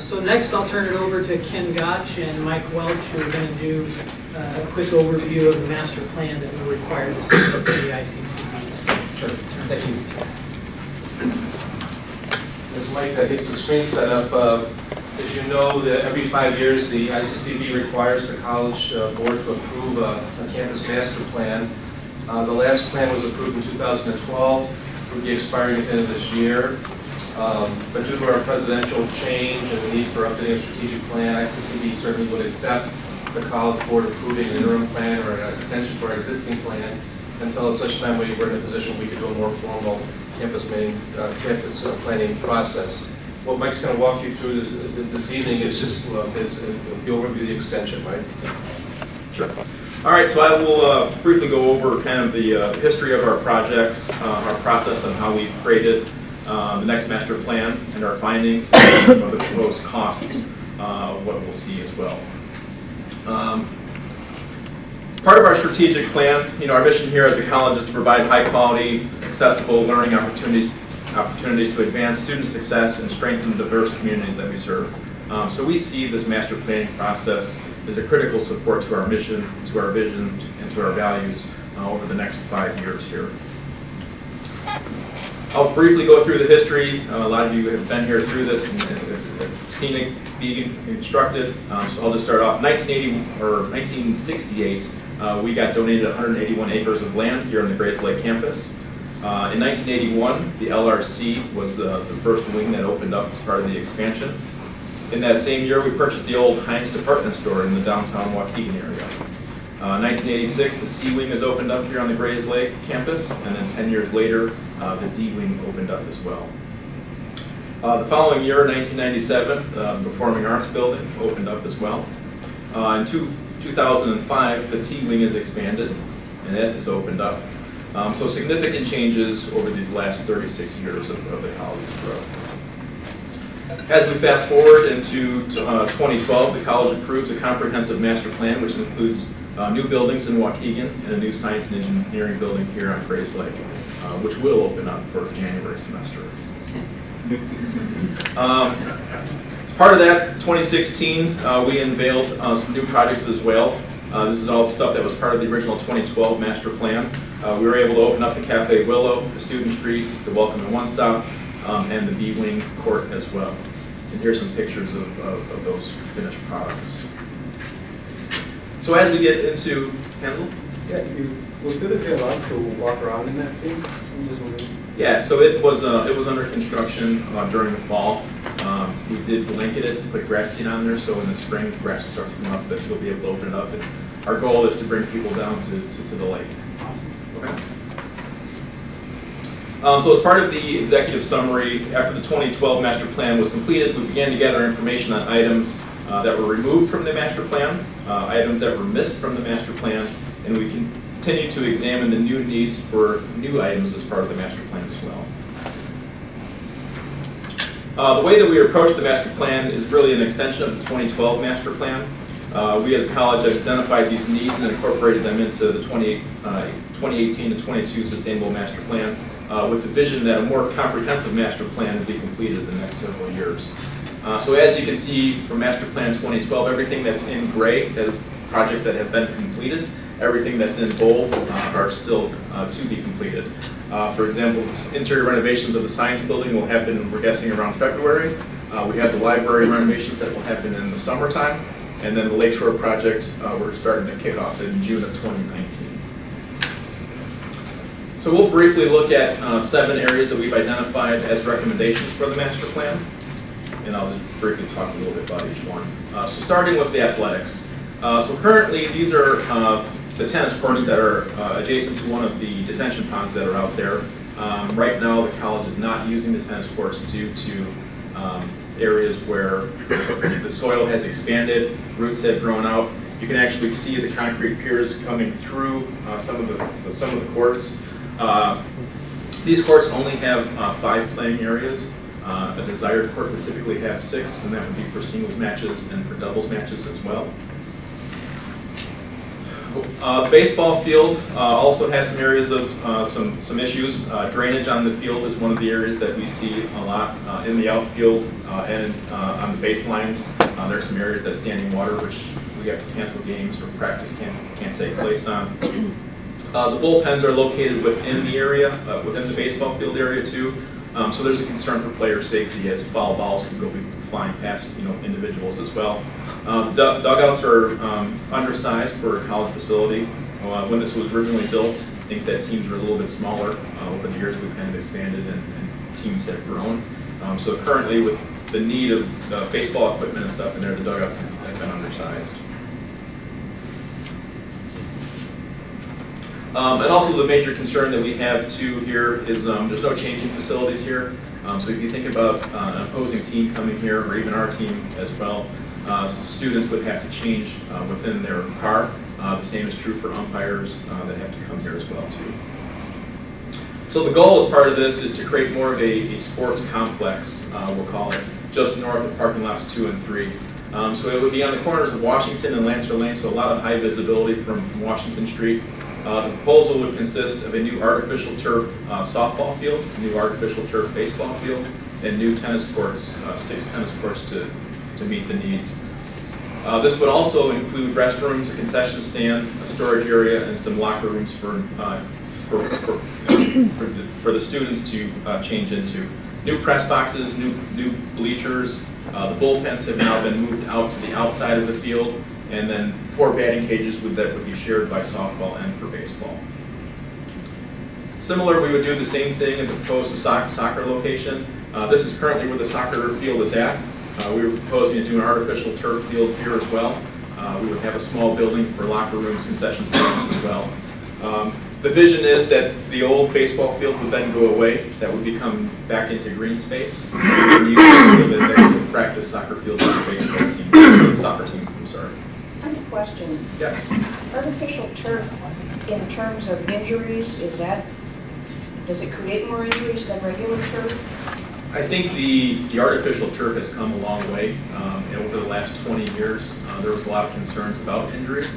So next I'll turn it over to Ken Goetch and Mike Welch, who are going to do a quick overview of the master plan that will require the ICCDs. Sure. Thank you. As Mike gets the screen set up, as you know, that every 5 years the ICCD requires the college board to approve a campus master plan. The last plan was approved in 2012. It will be expiring at the end of this year. But due to our presidential change and the need for updating a strategic plan, ICCD certainly would accept the college board approving an interim plan or an extension to our existing plan until at such time we were in a position we could do a more formal campus planning process. What Mike's going to walk you through this evening is just the overview of the extension, right? Sure. All right, so I will briefly go over kind of the history of our projects, our process on how we created the next master plan and our findings and some of the proposed costs, what we'll see as well. Part of our strategic plan, our mission here as a college is to provide high quality, accessible learning opportunities to advance student success and strengthen the diverse communities that we serve. So we see this master planning process as a critical support to our mission, to our vision, and to our values over the next 5 years here. I'll briefly go through the history. A lot of you have been here through this and have seen it being constructed. So I'll just start off. 1968, we got donated 181 acres of land here on the Grays Lake campus. In 1981, the LRC was the first wing that opened up as part of the expansion. In that same year, we purchased the old Heinz department store in the downtown Waukegan area. 1986, the C wing is opened up here on the Grays Lake campus, and then 10 years later, the D wing opened up as well. The following year, 1997, the Performing Arts building opened up as well. In 2005, the T wing is expanded, and it has opened up. So significant changes over these last 36 years of the college's growth. As we fast forward into 2012, the college approves a comprehensive master plan, which includes new buildings in Waukegan and a new science and engineering building here on Grays Lake, which will open up for January semester. As part of that, 2016, we unveiled some new projects as well. This is all stuff that was part of the original 2012 master plan. We were able to open up the Cafe Willow, the Student Street, the Welcome and One Stop, and the B Wing Court as well. And here's some pictures of those finished products. So as we get into Hansel? Yeah, was students allowed to walk around in that thing? I'm just wondering. Yeah, so it was under construction during the fall. We did blanket it, put grass seed on there, so in the spring, grass will start to come up, that we'll be able to open it up. And our goal is to bring people down to the lake. Awesome. Okay. So as part of the executive summary, after the 2012 master plan was completed, we began to gather information on items that were removed from the master plan, items that were missed from the master plan, and we continue to examine the new needs for new items as part of the master plan as well. The way that we approach the master plan is really an extension of the 2012 master plan. We as a college have identified these needs and incorporated them into the 2018 to 22 Sustainable Master Plan with the vision that a more comprehensive master plan will be completed in the next several years. So as you can see from Master Plan 2012, everything that's in gray is projects that have been completed. Everything that's in bold are still to be completed. For example, interior renovations of the science building will happen, we're guessing, around February. We have the library renovations that will happen in the summertime. And then the Lakeshore project, we're starting to kick off in June of 2019. So we'll briefly look at 7 areas that we've identified as recommendations for the master plan. And I'll just briefly talk a little bit about each one. So starting with the athletics. So currently these are the tennis courts that are adjacent to one of the detention ponds that are out there. Right now the college is not using the tennis courts due to areas where the soil has expanded, roots have grown out. You can actually see the concrete piers coming through some of the courts. These courts only have 5 playing areas. A desired court would typically have 6, and that would be for singles matches and for doubles matches as well. Baseball field also has some areas of some issues. Drainage on the field is one of the areas that we see a lot in the outfield and on the baselines. There are some areas that standing water, which we have to cancel games or practice can't take place on. The bullpens are located within the area, within the baseball field area too. So there's a concern for player safety as foul balls can go flying past individuals as well. Dugouts are undersized for a college facility. When this was originally built, I think that teams were a little bit smaller. Over the years, we've kind of expanded and teams have grown. So currently, with the need of baseball equipment and stuff in there, the dugouts have been undersized. And also the major concern that we have too here is there's no changing facilities here. So if you think about an opposing team coming here, or even our team as well, students would have to change within their car. The same is true for umpires that have to come here as well too. So the goal as part of this is to create more of a sports complex, we'll call it, just north of parking lots 2 and 3. So it would be on the corners of Washington and Lancer Lane, so a lot of high visibility from Washington Street. The proposal would consist of a new artificial turf softball field, a new artificial turf baseball field, and new tennis courts, 6 tennis courts to meet the needs. This would also include restrooms, a concession stand, a storage area, and some locker rooms for the students to change into. New press boxes, new bleachers. The bullpens have now been moved out to the outside of the field, and then 4 batting cages that would be shared by softball and for baseball. Similar, we would do the same thing in the proposed soccer location. This is currently where the soccer field is at. We were proposing to do an artificial turf field here as well. We would have a small building for locker rooms, concession stands as well. The vision is that the old baseball field would then go away. That would become back into green space. And you can practice soccer field for the baseball team, soccer team, I'm sorry. I have a question. Yes. Artificial turf, in terms of injuries, does it create more injuries than regular turf? I think the artificial turf has come a long way. Over the last 20 years, there was a lot of concerns about injuries.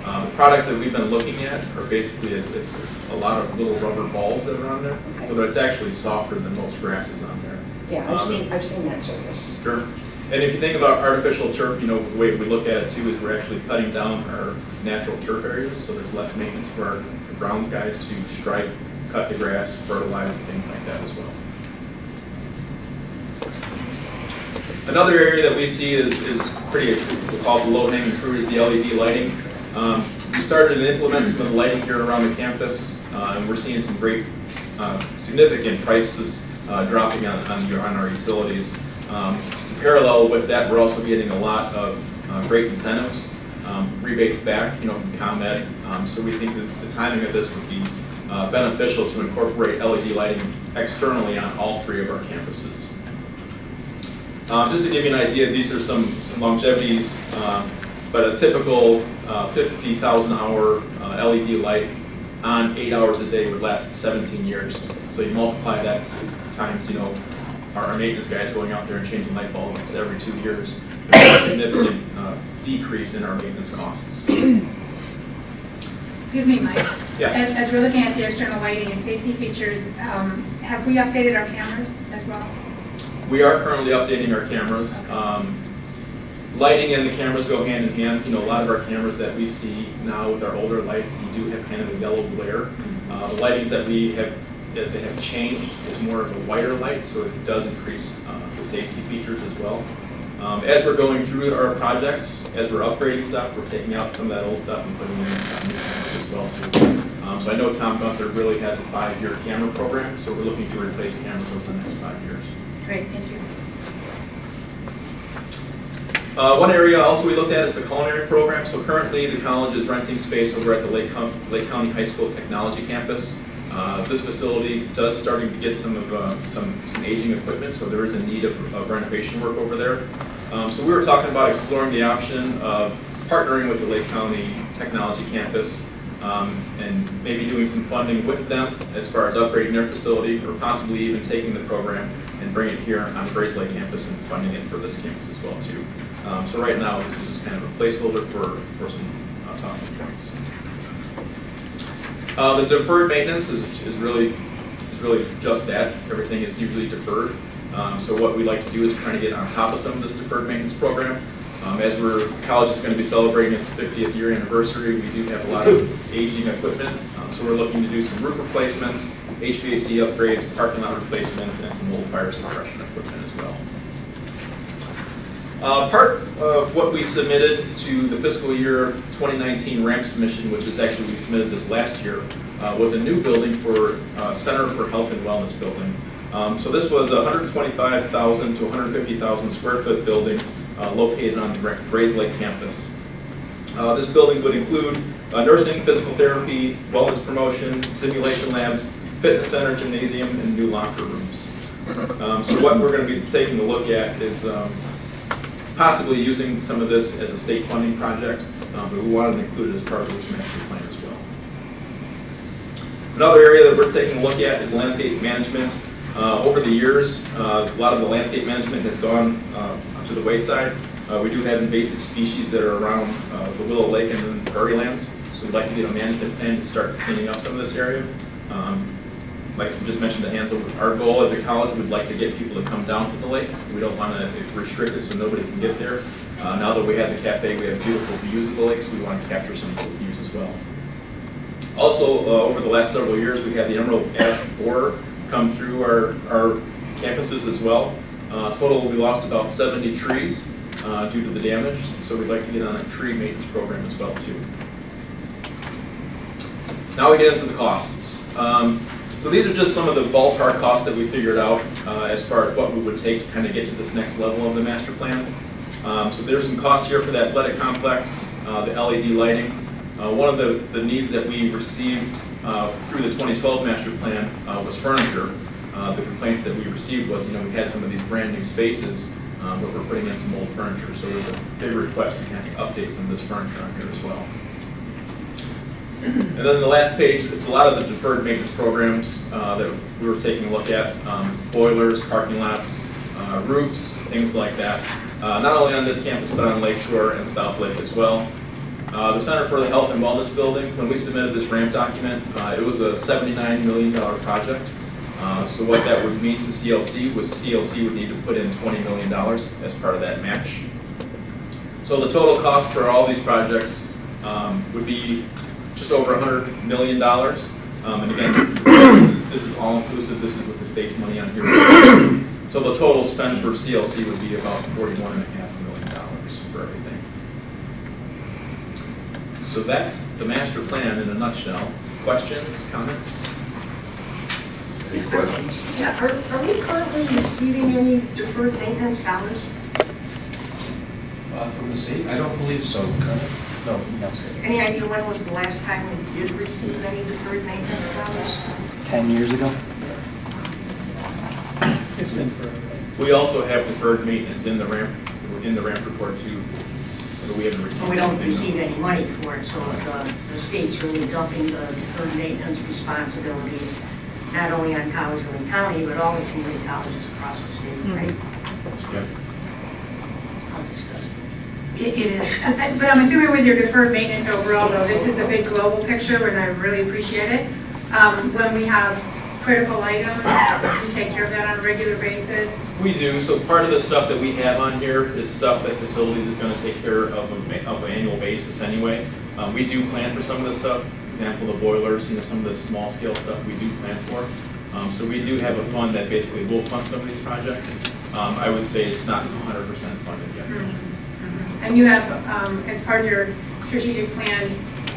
The products that we've been looking at are basically it's a lot of little rubber balls that are on there, Okay. so that it's actually softer than most grasses on there. Yeah, I've seen that surface. Sure. And if you think about artificial turf, the way we look at it too is we're actually cutting down our natural turf areas, so there's less maintenance for our grounds guys to stripe, cut the grass, fertilize, things like that as well. Another area that we see is pretty, we'll call it the low-hanging fruit, is the LED lighting. We started to implement some of the lighting here around the campus, and we're seeing some great, significant prices dropping on our utilities. To parallel with that, we're also getting a lot of great incentives, rebates back, from ComEd. So we think that the timing of this would be beneficial to incorporate LED lighting externally on all 3 of our campuses. Just to give you an idea, these are some longevities, but a typical 50,000 hour LED light on 8 hours a day would last 17 years. So you multiply that times, our maintenance guys going out there and changing light bulbs every 2 years. There's a significant decrease in our maintenance costs. Excuse me, Mike. Yes. As we're looking at the external lighting and safety features, have we updated our cameras as well? We are currently updating our cameras. Lighting and the cameras go hand in hand. A lot of our cameras that we see now with our older lights, you do have kind of a yellow glare. The lightings that they have changed is more of a whiter light, so it does increase the safety features as well. As we're going through our projects, as we're upgrading stuff, we're taking out some of that old stuff and putting in new cameras as well too. So I know Tom Gunther really has a 5-year camera program, so we're looking to replace cameras over the next 5 years. Great, thank you. One area also we looked at is the Culinary Program. So currently the college is renting space over at the Lake County High School Technology Campus. This facility does starting to get some aging equipment, so there is a need of renovation work over there. So we were talking about exploring the option of partnering with the Lake County Technology Campus and maybe doing some funding with them as far as upgrading their facility, or possibly even taking the program and bringing it here on the Grays Lake campus and funding it for this campus as well too. So right now this is just kind of a placeholder for some talking points. The deferred maintenance is really just that. Everything is usually deferred. So what we like to do is try to get on top of some of this deferred maintenance program. As college is going to be celebrating its 50th year anniversary, we do have a lot of aging equipment. So we're looking to do some roof replacements, HVAC upgrades, parking lot replacements, and some old fire suppression equipment as well. Part of what we submitted to the fiscal year 2019 ramp submission, which is actually we submitted this last year, was a new building for Center for Health and Wellness building. So this was a 125,000 to 150,000 square foot building located on the Grays Lake campus. This building would include nursing, physical therapy, wellness promotion, simulation labs, fitness center, gymnasium, and new locker rooms. So what we're going to be taking a look at is possibly using some of this as a state funding project, but we wanted to include it as part of this master plan as well. Another area that we're taking a look at is landscape management. Over the years, a lot of the landscape management has gone to the wayside. We do have invasive species that are around the Willow Lake and the prairie lands, so we'd like to get a management plan to start cleaning up some of this area. Like I just mentioned to Hansel, our goal as a college, we'd like to get people to come down to the lake. We don't want to restrict it so nobody can get there. Now that we have the cafe, we have beautiful views of the lake, so we want to capture some of those views as well. Also, over the last several years, we had the emerald ash borer come through our campuses as well. Total, we lost about 70 trees due to the damage, so we'd like to get on a tree maintenance program as well too. Now we get into the costs. So these are just some of the ballpark costs that we figured out as far as what we would take to kind of get to this next level of the master plan. So there's some costs here for the athletic complex, the LED lighting. One of the needs that we received through the 2012 master plan was furniture. The complaints that we received was, we had some of these brand new spaces, but we're putting in some old furniture. So there's a big request to kind of update some of this furniture on here as well. And then the last page, it's a lot of the deferred maintenance programs that we were taking a look at, boilers, parking lots, roofs, things like that. Not only on this campus, but on Lakeshore and South Lake as well. The Center for the Health and Wellness building, when we submitted this ramp document, it was a $79 million project. So what that would mean to CLC was CLC would need to put in $20 million as part of that match. So the total cost for all these projects would be just over $100 million. And again, this is all inclusive. This is with the state's money on here. So the total spend for CLC would be about $41.5 million for everything. So that's the master plan in a nutshell. Questions, comments? Any questions? Yeah, are we currently receiving any deferred maintenance dollars? From the state? I don't believe so. No. Any idea when was the last time we did receive any deferred maintenance dollars? 10 years ago. It's been forever. We also have deferred maintenance in the ramp report too. But we haven't received. Well, we don't anything. receive any money for it, so the state's really dumping the deferred maintenance responsibilities, not only on College of Lake County, but all the community colleges across the state, right? Yeah. I'll discuss this. It is, but I'm assuming with your deferred maintenance overall, though, this is the big global picture, and I really appreciate it. When we have critical items, you take care of that on a regular basis. We do. So part of the stuff that we have on here is stuff that facilities is going to take care of an annual basis anyway. We do plan for some of this stuff. For example, the boilers, some of the small scale stuff we do plan for. So we do have a fund that basically will fund some of these projects. I would say it's not 100% funded yet. And you have, as part of your strategic plan,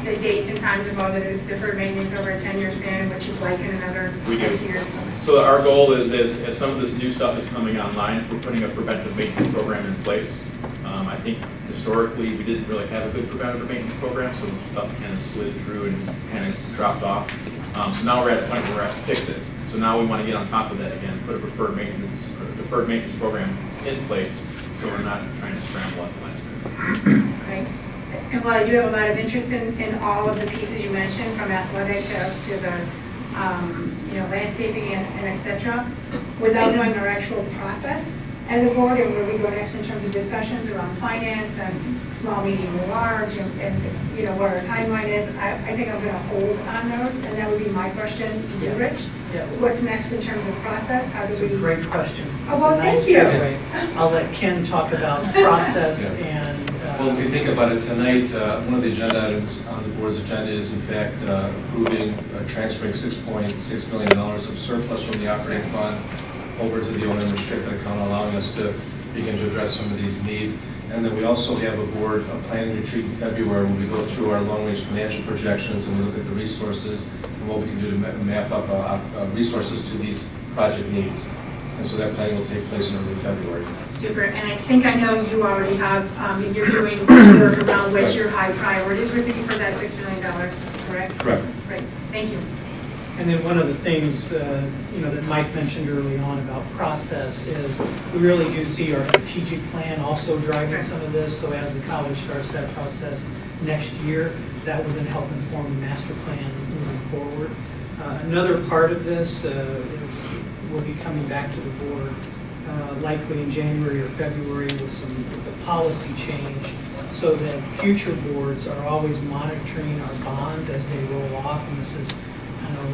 the dates and times of all the deferred maintenance over a 10-year span, which you'd like in another 6 years. So our goal is, as some of this new stuff is coming online, we're putting a preventive maintenance program in place. I think historically we didn't really have a good preventive maintenance program, so stuff kind of slid through and kind of dropped off. So now we're at a point where we have to fix it. So now we want to get on top of that again, put a deferred maintenance program in place, so we're not trying to scramble at the last minute. Okay. And while you have a lot of interest in all of the pieces you mentioned, from athletic to the landscaping and et cetera, without knowing our actual process, as a board and where we go next in terms of discussions around finance and small, medium, and large, and you know, what our timeline is, I think I'm going to hold on those, and that would be my question to you, Rich. Yeah. What's next in terms of process? How do It's a we? great question. Oh, well, It's a thank nice you. segue. I'll let Ken talk about process Yeah. and. Well, if you think about it tonight, one of the agenda items on the board's agenda is in fact approving, transferring $6.6 million of surplus from the operating fund over to the owner restricted account, allowing us to begin to address some of these needs. And then we also have a board planning retreat in February where we go through our long-range financial projections and we look at the resources and what we can do to map up resources to these project needs. And so that planning will take place in early February. Super, and I think I know you already have, you're doing work around what your high priorities would be for that $6 million, correct? Correct. Great, thank you. And then one of the things, you know, that Mike mentioned early on about process is we really do see our strategic plan also driving some of this. So as the college starts that process next year, that will then help inform the master plan moving forward. Another part of this is we'll be coming back to the board likely in January or February with a policy change so that future boards are always monitoring our bonds as they roll off. And this is, I know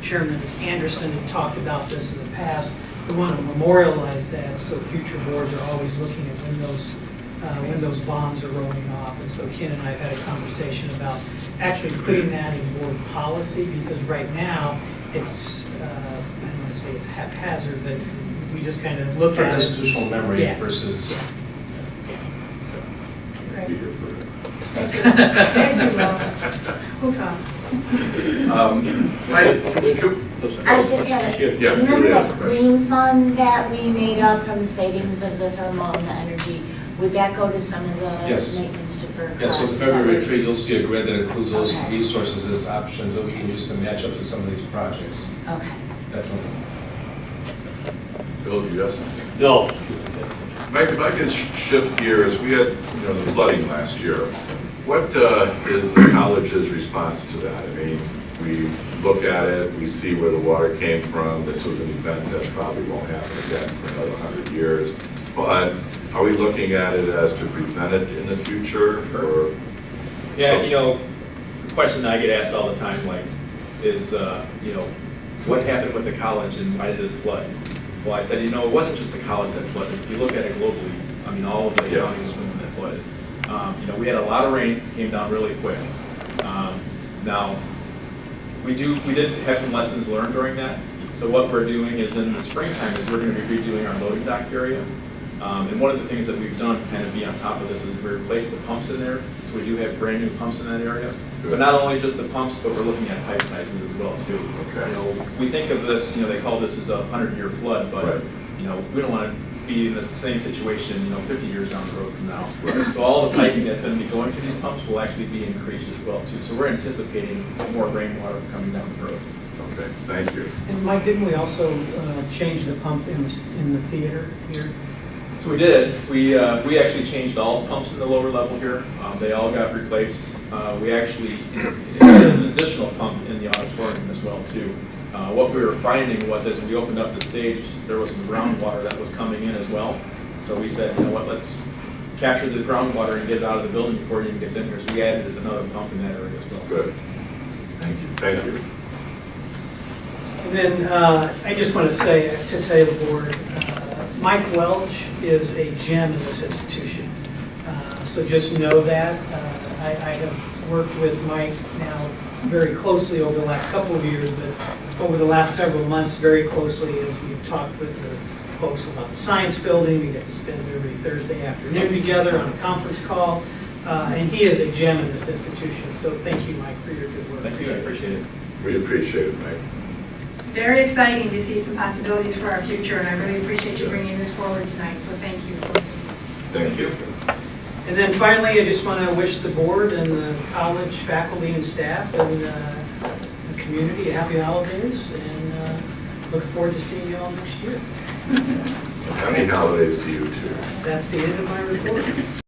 Chairman Anderson had talked about this in the past. We want to memorialize that so future boards are always looking at when those bonds are rolling off. And so Ken and I have had a conversation about actually putting that in board policy because right now it's, I don't want to say it's haphazard, but we just kind of look at it. Institutional memory Yeah. versus. Great. Be here for it. Thank you. There's your role. Who's on? I just had a, Yeah, remember yeah, that right. green fund that we made up from the savings of the thermal and the energy? Would that go to some of the Yes. maintenance deferred? Yeah, so at the costs? Is that February what- retreat, you'll see a grid that includes those Okay. resources as options that we can use to match up to some of these projects. Okay. Definitely. Bill, do you have something? No. Mike, if I could shift gears, we had, the flooding last year. What is the college's response to that? I mean, we look at it, we see where the water came from. This was an event that probably won't happen again for another 100 years. But are we looking at it as to prevent it in the future, or? Yeah, it's the question that I get asked all the time, like, is, what happened with the college and why did it flood? Well, I said, it wasn't just the college that flooded. If you look at it globally, all of the Yes. counties was the one that flooded. We had a lot of rain, came down really quick. Now, we did have some lessons learned during that. So what we're doing is in the springtime is we're going to be redoing our loading dock area. And one of the things that we've done to kind of be on top of this is we replaced the pumps in there. So we do have brand new pumps in that area. But not only just the pumps, but we're looking at pipe sizes as well too. Okay. We think of this, they call this as a 100-year flood, but Right. we don't want to be in the same situation, 50 years down the road from now. Right. So all the piping that's going to be going to these pumps will actually be increased as well too. So we're anticipating more rainwater coming down the road. Okay, thank you. And Mike, didn't we also change the pump in the theater here? So we did. We actually changed all the pumps in the lower level here. They all got replaced. We actually added an additional pump in the auditorium as well too. What we were finding was as we opened up the stage, there was some groundwater that was coming in as well. So we said, let's capture the groundwater and get it out of the building before it even gets in here. So we added another pump in that area as well. Good. Thank you. Thank you. And then I just want to say, to tell the board, Mike Welch is a gem in this institution. So just know that. I have worked with Mike now very closely over the last couple of years, but over the last several months very closely as we've talked with the folks about the science building. We get to spend every Thursday afternoon together on a conference call. And he is a gem in this institution. So thank you, Mike, for your good work. Thank you. I appreciate it. We appreciate it, Mike. Very exciting to see some possibilities for our future, and I really appreciate you bringing this forward tonight, so thank you. Thank you. And then finally, I just want to wish the board and the college faculty and staff and the community happy holidays, and look forward to seeing you all next year. Happy holidays to you, too. That's the end of my report.